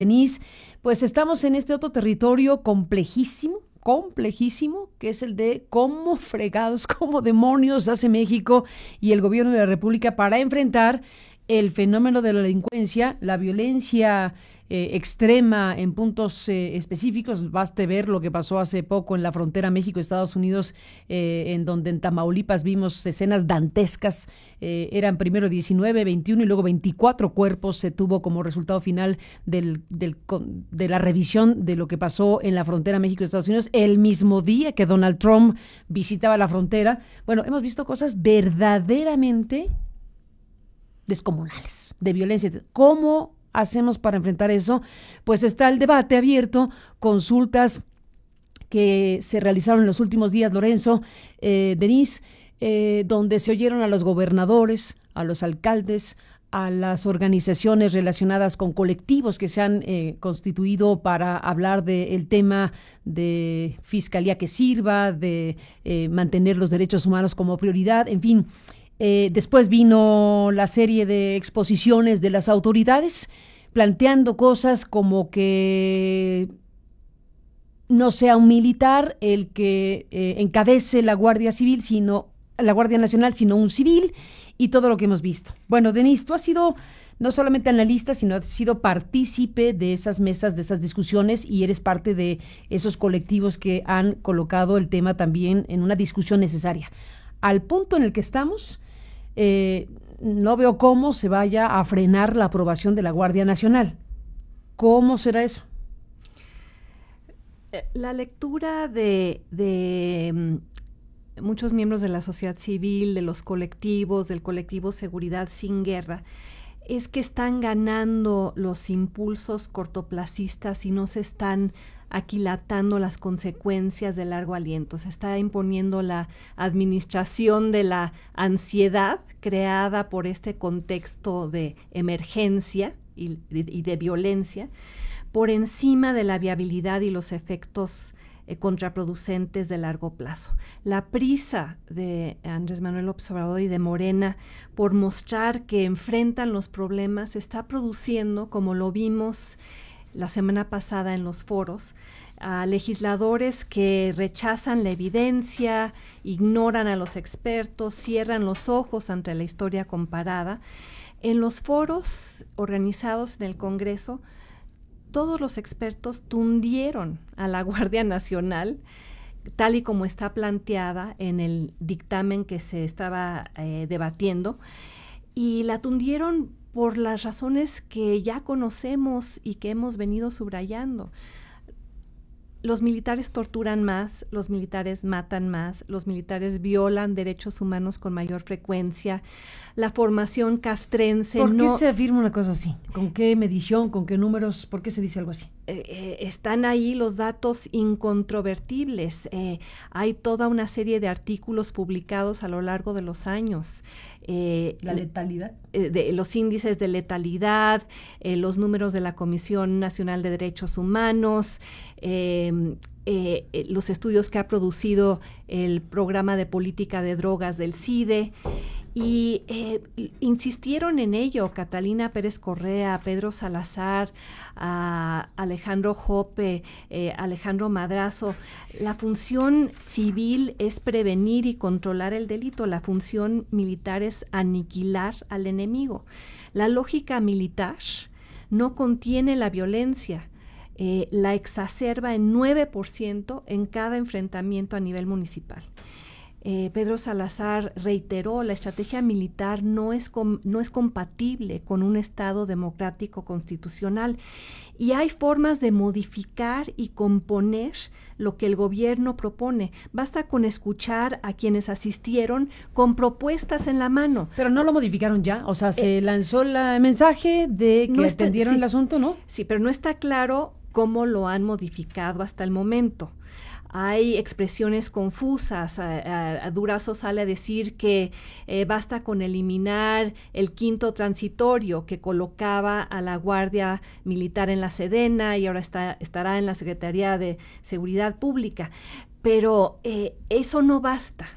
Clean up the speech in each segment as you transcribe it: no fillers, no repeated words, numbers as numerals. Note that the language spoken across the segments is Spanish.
Denise, pues estamos en este otro territorio complejísimo, que es el de cómo fregados, cómo demonios hace México y el gobierno de la República para enfrentar el fenómeno de la delincuencia, la violencia extrema en puntos específicos. Baste ver lo que pasó hace poco en la frontera México-Estados Unidos, en donde en Tamaulipas vimos escenas dantescas. Eran primero 19, 21 y luego 24 cuerpos se tuvo como resultado final de la revisión de lo que pasó en la frontera México-Estados Unidos el mismo día que Donald Trump visitaba la frontera. Bueno, hemos visto cosas verdaderamente descomunales de violencia. ¿Cómo hacemos para enfrentar eso? Pues está el debate abierto, consultas que se realizaron en los últimos días, Lorenzo, Denise, donde se oyeron a los gobernadores, a los alcaldes, a las organizaciones relacionadas con colectivos que se han constituido para hablar del tema de fiscalía que sirva, de mantener los derechos humanos como prioridad, en fin. Después vino la serie de exposiciones de las autoridades planteando cosas como que no sea un militar el que encabece la Guardia Civil, sino la Guardia Nacional, sino un civil, y todo lo que hemos visto. Bueno, Denise, tú has sido no solamente analista, sino has sido partícipe de esas mesas, de esas discusiones, y eres parte de esos colectivos que han colocado el tema también en una discusión necesaria. Al punto en el que estamos, no veo cómo se vaya a frenar la aprobación de la Guardia Nacional. ¿Cómo será eso? La lectura de muchos miembros de la sociedad civil, de los colectivos, del colectivo Seguridad Sin Guerra, es que están ganando los impulsos cortoplacistas y no se están aquilatando las consecuencias de largo aliento. Se está imponiendo la administración de la ansiedad creada por este contexto de emergencia y de violencia por encima de la viabilidad y los efectos contraproducentes de largo plazo. La prisa de Andrés Manuel López Obrador y de Morena por mostrar que enfrentan los problemas está produciendo, como lo vimos la semana pasada en los foros, a legisladores que rechazan la evidencia, ignoran a los expertos, cierran los ojos ante la historia comparada. En los foros organizados en el Congreso, todos los expertos tundieron a la Guardia Nacional, tal y como está planteada en el dictamen que se estaba debatiendo, y la tundieron por las razones que ya conocemos y que hemos venido subrayando. Los militares torturan más, los militares matan más, los militares violan derechos humanos con mayor frecuencia, la formación castrense ¿Por qué se afirma una cosa así? ¿Con qué medición, con qué números? ¿Por qué se dice algo así? Están ahí los datos incontrovertibles. Hay toda una serie de artículos publicados a lo largo de los años. ¿La letalidad? De los índices de letalidad, los números de la Comisión Nacional de Derechos Humanos, los estudios que ha producido el programa de política de drogas del CIDE, y insistieron en ello Catalina Pérez Correa, Pedro Salazar, Alejandro Jope, Alejandro Madrazo. La función civil es prevenir y controlar el delito, la función militar es aniquilar al enemigo. La lógica militar no contiene la violencia, la exacerba en 9% en cada enfrentamiento a nivel municipal. Pedro Salazar reiteró, la estrategia militar no es compatible con un Estado democrático constitucional, y hay formas de modificar y componer lo que el gobierno propone. Basta con escuchar a quienes asistieron con propuestas en la mano. Pero no lo modificaron ya, o sea, se lanzó el mensaje de que no atendieron el asunto, ¿no? Sí, pero no está claro cómo lo han modificado hasta el momento. Hay expresiones confusas. Durazo sale a decir que basta con eliminar el quinto transitorio que colocaba a la Guardia Militar en la Sedena y ahora estará en la Secretaría de Seguridad Pública. Pero eso no basta.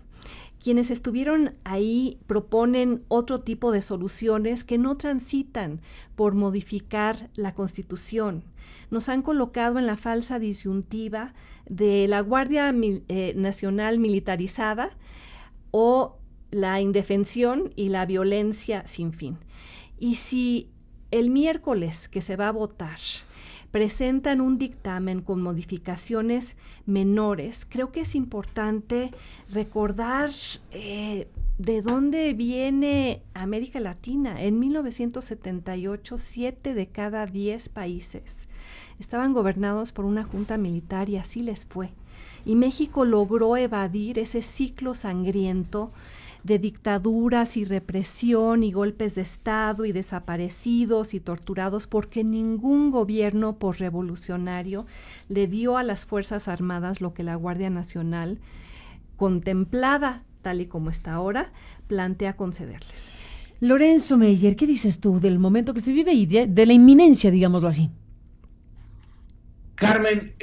quienes estuvieron ahí proponen otro tipo de soluciones que no transitan por modificar la Constitución. Nos han colocado en la falsa disyuntiva de la Guardia Nacional militarizada o la indefensión y la violencia sin fin. Y si el miércoles que se va a votar presentan un dictamen con modificaciones menores, creo que es importante recordar de dónde viene América Latina. En 1978, 7 de cada 10 países estaban gobernados por una junta militar y así les fue. Y México logró evadir ese ciclo sangriento de dictaduras y represión y golpes de Estado y desaparecidos y torturados, porque ningún gobierno posrevolucionario le dio a las Fuerzas Armadas lo que la Guardia Nacional, contemplada tal y como está ahora, plantea concederles. Lorenzo Meyer, ¿qué dices tú del momento que se vive y de la inminencia, digámoslo así? Carmen,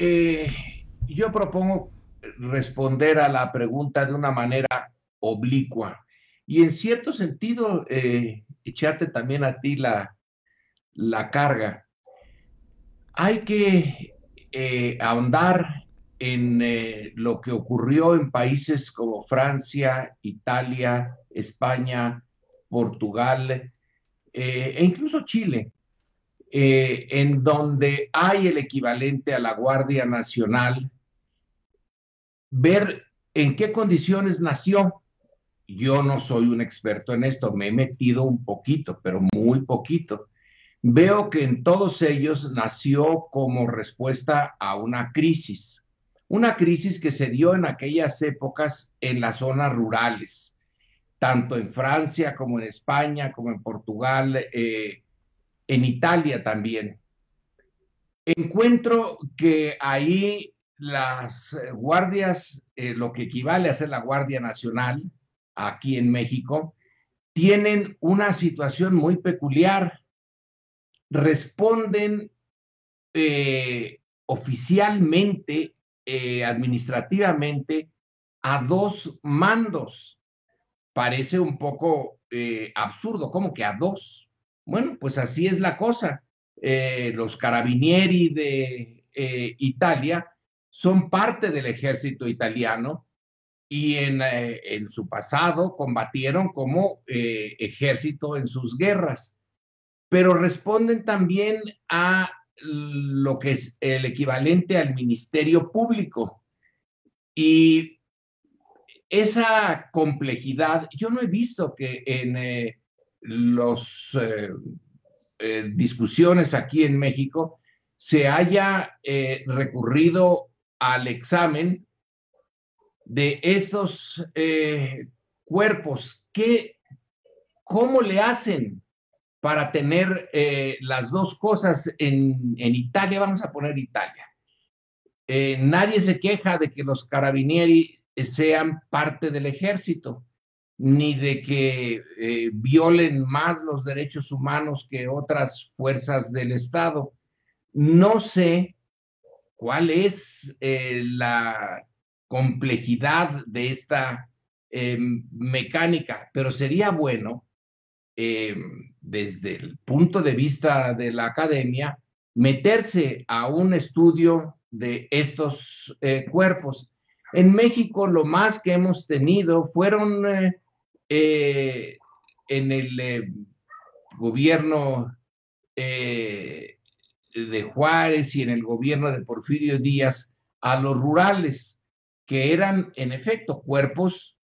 yo propongo responder a la pregunta de una manera oblicua y en cierto sentido echarte también a ti la carga. Hay que ahondar en lo que ocurrió en países como Francia, Italia, España, Portugal e incluso Chile, en donde hay el equivalente a la Guardia Nacional, ver en qué condiciones nació. Yo no soy un experto en esto, me he metido un poquito, pero muy poquito. Veo que en todos ellos nació como respuesta a una crisis que se dio en aquellas épocas en las zonas rurales, tanto en Francia como en España, como en Portugal, en Italia también. Encuentro que ahí las guardias, lo que equivale a ser la Guardia Nacional, aquí en México, tienen una situación muy peculiar. Responden oficialmente, administrativamente, a dos mandos. Parece un poco absurdo, ¿cómo que a dos? Bueno, pues así es la cosa. Los carabinieri de Italia son parte del ejército italiano y en su pasado combatieron como ejército en sus guerras, pero responden también a lo que es el equivalente al Ministerio Público. Y esa complejidad, yo no he visto que en los discusiones aquí en México se haya recurrido al examen de estos cuerpos. ¿Cómo le hacen para tener las dos cosas en Italia? Vamos a poner Italia. Nadie se queja de que los carabinieri sean parte del ejército, ni de que violen más los derechos humanos que otras fuerzas del Estado. No sé cuál es la complejidad de esta mecánica, pero sería bueno, desde el punto de vista de la academia, meterse a un estudio de estos cuerpos. En México lo más que hemos tenido fueron en el gobierno de Juárez y en el gobierno de Porfirio Díaz a los rurales, que eran en efecto cuerpos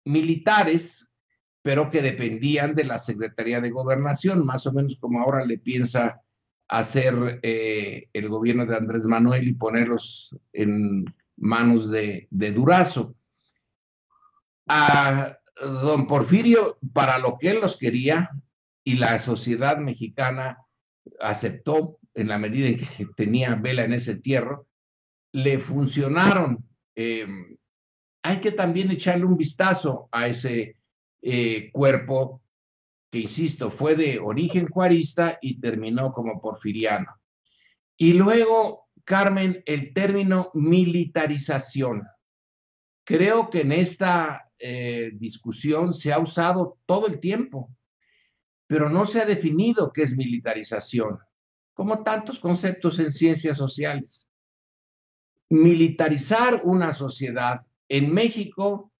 militares, pero que dependían de la Secretaría de Gobernación, más o menos como ahora le piensa hacer el gobierno de Andrés Manuel y ponerlos en manos de Durazo. A don Porfirio, para lo que él los quería, y la sociedad mexicana aceptó en la medida en que tenía vela en ese entierro, le funcionaron. Hay que también echarle un vistazo a ese cuerpo que, insisto, fue de origen juarista y terminó como porfiriano. Y luego, Carmen, el término militarización. Creo que en esta discusión se ha usado todo el tiempo, pero no se ha definido qué es militarización, como tantos conceptos en ciencias sociales. Militarizar una sociedad en México,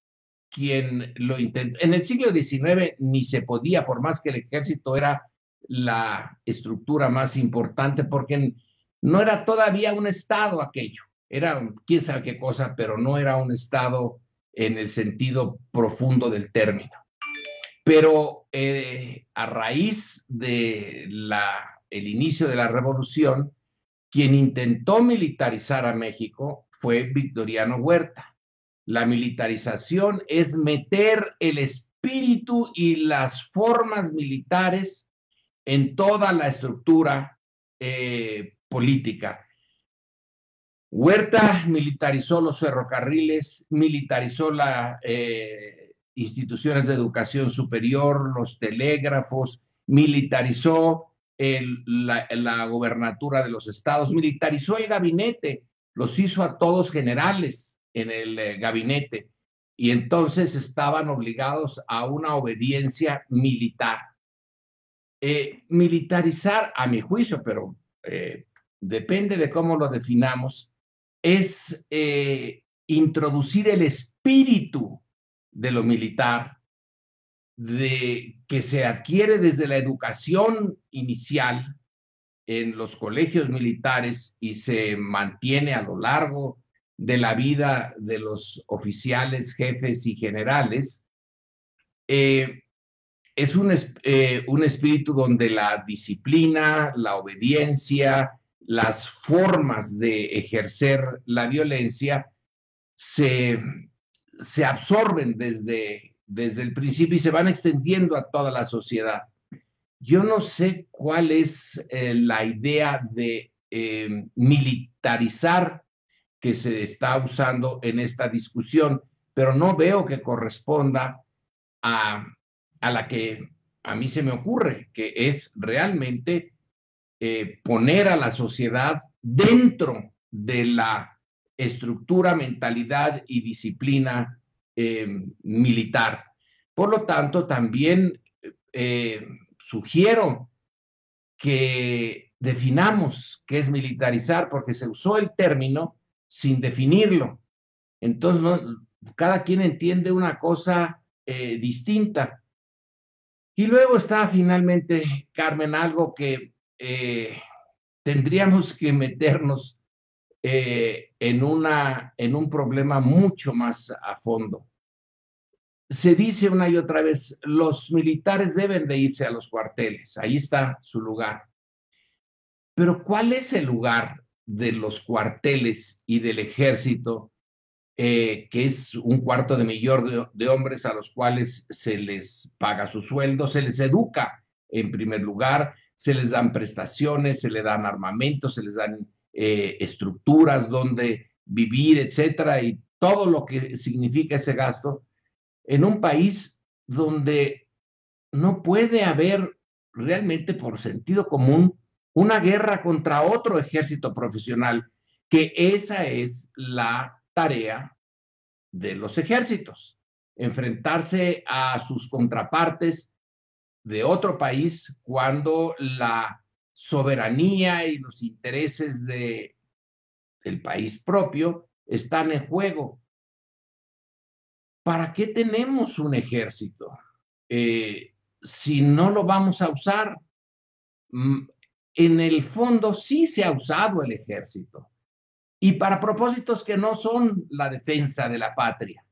quien lo intentó, en el siglo XIX ni se podía, por más que el ejército era la estructura más importante, porque no era todavía un estado aquello, era quién sabe qué cosa, pero no era un estado en el sentido profundo del término. Pero a raíz de el inicio de la revolución, quien intentó militarizar a México fue Victoriano Huerta. La militarización es meter el espíritu y las formas militares en toda la estructura política. Huerta militarizó los ferrocarriles, militarizó las instituciones de educación superior, los telégrafos, militarizó la gobernatura de los estados, militarizó el gabinete, los hizo a todos generales en el gabinete, y entonces estaban obligados a una obediencia militar. Militarizar, a mi juicio, pero depende de cómo lo definamos, es introducir el espíritu de lo militar, que se adquiere desde la educación inicial en los colegios militares y se mantiene a lo largo de la vida de los oficiales, jefes y generales. Es un espíritu donde la disciplina, la obediencia, las formas de ejercer la violencia se absorben desde el principio y se van extendiendo a toda la sociedad. Yo no sé cuál es la idea de militarizar que se está usando en esta discusión, pero no veo que corresponda a la que a mí se me ocurre, que es realmente poner a la sociedad dentro de la estructura, mentalidad y disciplina militar. Por lo tanto, también sugiero que definamos qué es militarizar, porque se usó el término sin definirlo. Entonces, cada quien entiende una cosa distinta. Y luego está finalmente, Carmen, algo que tendríamos que meternos en un problema mucho más a fondo. Se dice una y otra vez, los militares deben de irse a los cuarteles, ahí está su lugar. Pero ¿cuál es el lugar de los cuarteles y del ejército, que es 1/4 de hombres a los cuales se les paga su sueldo, se les educa en primer lugar, se les dan prestaciones, se les dan armamentos, se les dan estructuras donde vivir, etcétera, y todo lo que significa ese gasto en un país donde no puede haber realmente, por sentido común, una guerra contra otro ejército profesional, que esa es la tarea de los ejércitos, enfrentarse a sus contrapartes de otro país cuando la soberanía y los intereses del país propio están en juego. ¿Para qué tenemos un ejército si no lo vamos a usar? En el fondo sí se ha usado el ejército, y para propósitos que no son la defensa de la patria.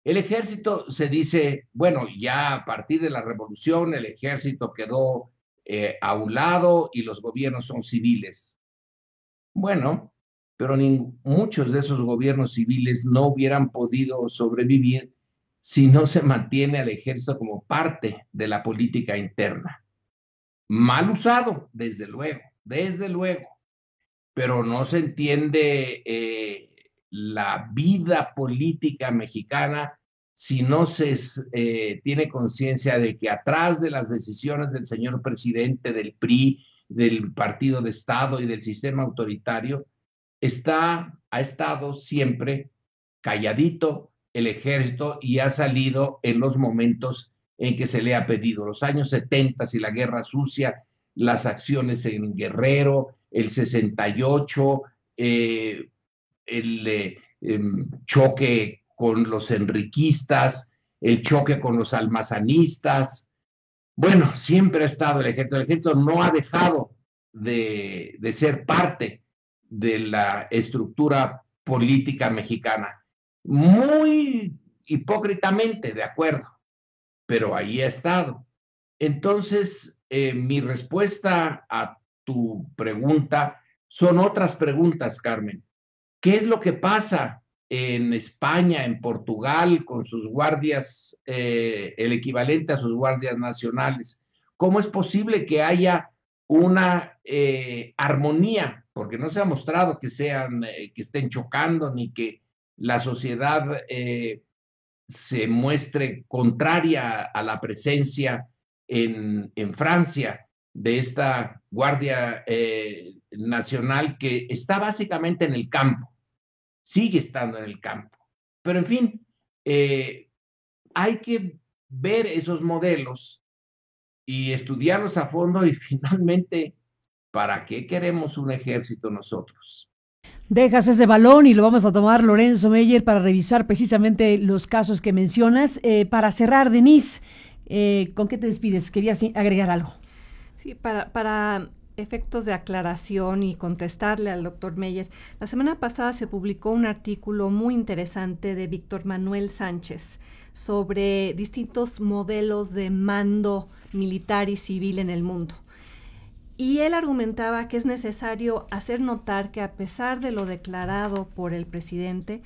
El ejército, se dice, bueno, ya a partir de la revolución el ejército quedó a un lado y los gobiernos son civiles. Bueno, pero muchos de esos gobiernos civiles no hubieran podido sobrevivir si no se mantiene al ejército como parte de la política interna. Mal usado, desde luego, pero no se entiende la vida política mexicana si no se tiene conciencia de que atrás de las decisiones del señor presidente, del PRI, del partido de Estado y del sistema autoritario, ha estado siempre calladito el ejército y ha salido en los momentos en que se le ha pedido. Los años 70 y la Guerra Sucia, las acciones en Guerrero, el 68, el choque con los enriquistas, el choque con los almazanistas. Bueno, siempre ha estado el ejército no ha dejado de ser parte de la estructura política mexicana. Muy hipócritamente, de acuerdo, pero ahí ha estado. Entonces, mi respuesta a tu pregunta son otras preguntas, Carmen. ¿Qué es lo que pasa en España, en Portugal, con sus guardias, el equivalente a sus guardias nacionales? ¿Cómo es posible que haya una armonía? Porque no se ha mostrado que estén chocando, ni que la sociedad se muestre contraria a la presencia en Francia de esta Guardia Nacional que está básicamente en el campo, sigue estando en el campo. Pero en fin, hay que ver esos modelos y estudiarlos a fondo y finalmente, ¿para qué queremos un ejército nosotros? Dejas ese balón y lo vamos a tomar, Lorenzo Meyer, para revisar precisamente los casos que mencionas. Para cerrar, Denise, ¿con qué te despides? ¿Querías agregar algo? Sí, para efectos de aclaración y contestarle al doctor Meyer, la semana pasada se publicó un artículo muy interesante de Víctor Manuel Sánchez sobre distintos modelos de mando militar y civil en el mundo. Y él argumentaba que es necesario hacer notar que a pesar de lo declarado por el presidente,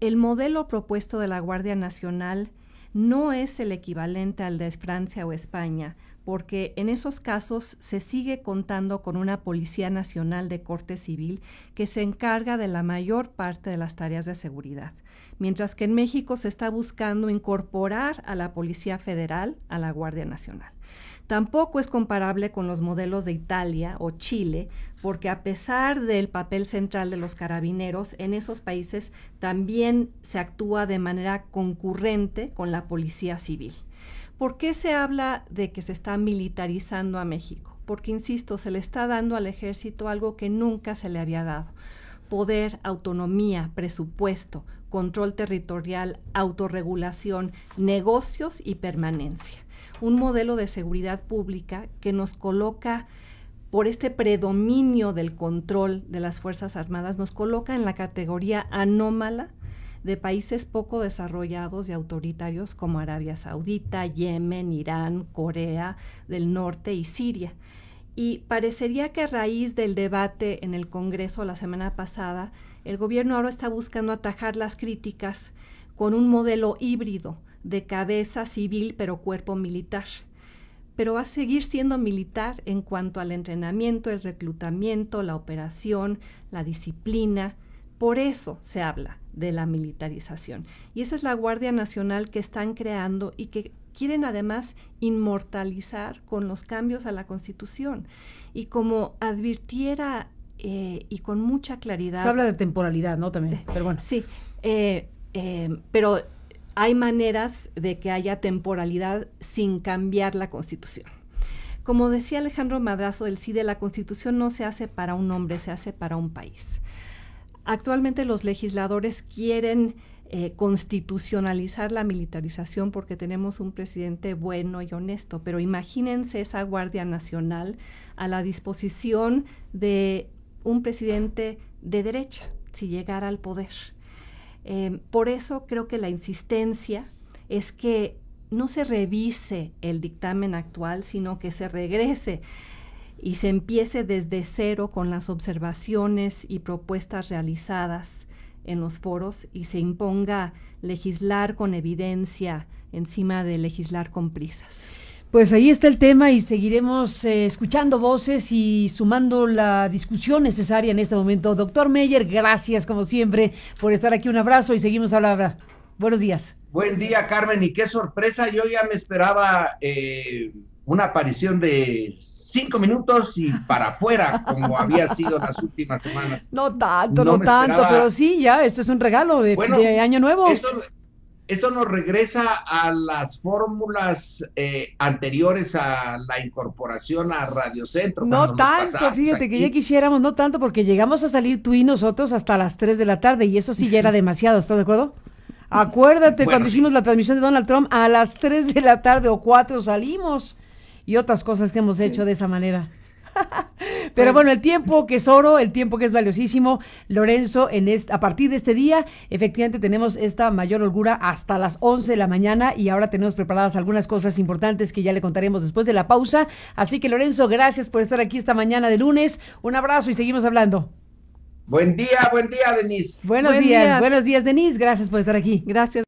el modelo propuesto de la Guardia Nacional no es el equivalente al de Francia o España, porque en esos casos se sigue contando con una Policía Nacional de corte civil que se encarga de la mayor parte de las tareas de seguridad, mientras que en México se está buscando incorporar a la Policía Federal a la Guardia Nacional. Tampoco es comparable con los modelos de Italia o Chile, porque a pesar del papel central de los carabineros, en esos países también se actúa de manera concurrente con la policía civil. ¿Por qué se habla de que se está militarizando a México? Porque, insisto, se le está dando al ejército algo que nunca se le había dado: poder, autonomía, presupuesto, control territorial, autorregulación, negocios y permanencia. Un modelo de seguridad pública que nos coloca, por este predominio del control de las Fuerzas Armadas, nos coloca en la categoría anómala de países poco desarrollados y autoritarios como Arabia Saudita, Yemen, Irán, Corea del Norte y Siria. Y parecería que a raíz del debate en el Congreso la semana pasada, el gobierno ahora está buscando atajar las críticas con un modelo híbrido de cabeza civil pero cuerpo militar. Pero va a seguir siendo militar en cuanto al entrenamiento, el reclutamiento, la operación, la disciplina. Por eso se habla de la militarización. Y esa es la Guardia Nacional que están creando y que quieren además inmortalizar con los cambios a la Constitución. Y como advirtiera y con mucha claridad... Se habla de temporalidad, ¿no? También, pero bueno. Sí, pero hay maneras de que haya temporalidad sin cambiar la Constitución. Como decía Alejandro Madrazo del CIDE, la Constitución no se hace para un hombre, se hace para un país. Actualmente los legisladores quieren constitucionalizar la militarización porque tenemos un presidente bueno y honesto, pero imagínense esa Guardia Nacional a la disposición de un presidente de derecha, si llegara al poder. Por eso creo que la insistencia es que no se revise el dictamen actual, sino que se regrese y se empiece desde cero con las observaciones y propuestas realizadas en los foros y se imponga legislar con evidencia encima de legislar con prisas. Pues ahí está el tema y seguiremos escuchando voces y sumando la discusión necesaria en este momento. Doctor Meyer, gracias como siempre por estar aquí. Un abrazo y seguimos hablando. Buenos días. Buen día, Carmen, y qué sorpresa. Yo ya me esperaba una aparición de 5 minutos y para afuera, como había sido las últimas semanas. No tanto, pero sí, ya, esto es un regalo de Año Nuevo. esto nos regresa a las fórmulas anteriores a la incorporación a Radio Centro. No tanto, fíjate que ya quisiéramos, no tanto, porque llegamos a salir tú y nosotros hasta las 3 de la tarde y eso sí ya era demasiado, ¿estás de acuerdo? Acuérdate, cuando hicimos la transmisión de Donald Trump, a las 3 de la tarde o 4 salimos y otras cosas que hemos hecho de esa manera. Pero bueno, el tiempo que es oro, el tiempo que es valiosísimo, Lorenzo, a partir de este día, efectivamente tenemos esta mayor holgura hasta las 11 de la mañana y ahora tenemos preparadas algunas cosas importantes que ya le contaremos después de la pausa. Así que Lorenzo, gracias por estar aquí esta mañana de lunes. Un abrazo y seguimos hablando. Buen día, Denise. Buenos días, Denise. Gracias por estar aquí. Gracias.